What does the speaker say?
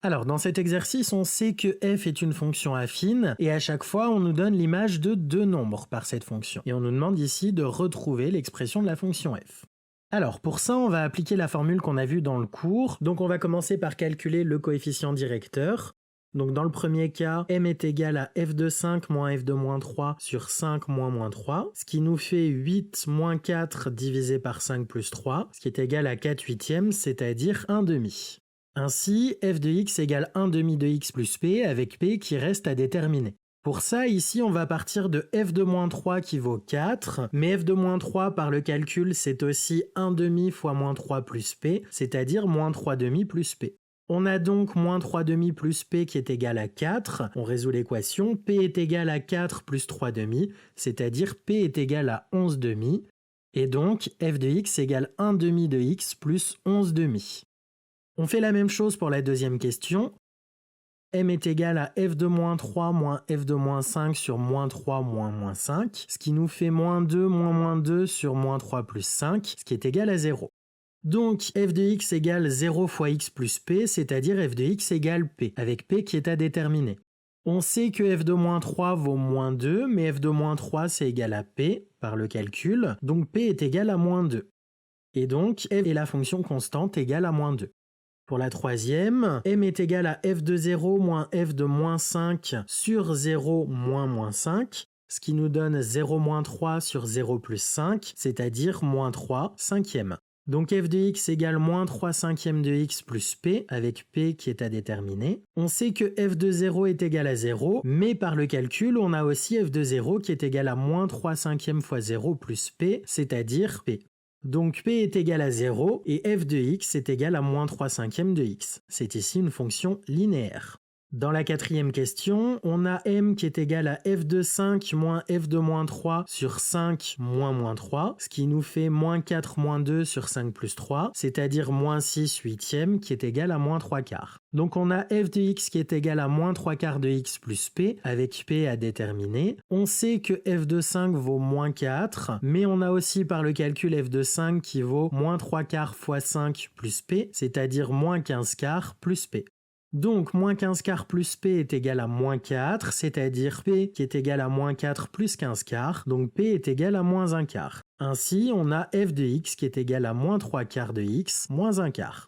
Alors, dans cet exercice, on sait que f est une fonction affine et à chaque fois, on nous donne l'image de deux nombres par cette fonction. Et on nous demande ici de retrouver l'expression de la fonction f. Alors, pour ça, on va appliquer la formule qu'on a vue dans le cours. Donc, on va commencer par calculer le coefficient directeur. Donc, dans le premier cas, m est égal à f de 5 moins f de moins 3 sur 5 moins 3, ce qui nous fait 8 moins 4 divisé par 5 plus 3, ce qui est égal à 4 huitièmes, c'est-à-dire 1 demi. Ainsi, f de x égale 1 demi de x plus p, avec p qui reste à déterminer. Pour ça, ici, on va partir de f de moins 3 qui vaut 4, mais f de moins 3 par le calcul, c'est aussi 1 demi fois moins 3 plus p, c'est-à-dire moins 3 demi plus p. On a donc moins 3 demi plus p qui est égal à 4. On résout l'équation, p est égal à 4 plus 3 demi, c'est-à-dire p est égal à 11 demi. Et donc, f de x égale 1 demi de x plus 11 demi. On fait la même chose pour la deuxième question. M est égal à f de moins 3 moins f de moins 5 sur moins 3 moins 5, ce qui nous fait moins 2 moins 2 sur moins 3 plus 5, ce qui est égal à 0. Donc f de x égale 0 fois x plus p, c'est-à-dire f de x égale p, avec p qui est à déterminer. On sait que f de moins 3 vaut moins 2, mais f de moins 3 c'est égal à p, par le calcul, donc p est égal à moins 2. Et donc f est la fonction constante égale à moins 2. Pour la troisième, m est égal à f de 0 moins f de moins 5 sur 0 moins 5, ce qui nous donne 0 moins 3 sur 0 plus 5, c'est-à-dire moins 3 cinquièmes. Donc f de x égale moins 3 cinquièmes de x plus p, avec p qui est à déterminer. On sait que f de 0 est égal à 0, mais par le calcul, on a aussi f de 0 qui est égal à moins 3 cinquièmes fois 0 plus p, c'est-à-dire p. Donc p est égal à 0 et f de x est égal à moins 3 cinquièmes de x. C'est ici une fonction linéaire. Dans la quatrième question, on a m qui est égal à f de 5 moins f de moins 3 sur 5 moins 3, ce qui nous fait moins 4 moins 2 sur 5 plus 3, c'est-à-dire moins 6 huitièmes qui est égal à moins 3 quarts. Donc on a f de x qui est égal à moins 3 quarts de x plus p, avec p à déterminer. On sait que f de 5 vaut moins 4, mais on a aussi par le calcul f de 5 qui vaut moins 3 quarts fois 5 plus p, c'est-à-dire moins 15 quarts plus p. Donc, moins 15 quarts plus p est égal à moins 4, c'est-à-dire p qui est égal à moins 4 plus 15 quarts, donc p est égal à moins 1 quart. Ainsi, on a f de x qui est égal à moins 3 quarts de x moins 1 quart.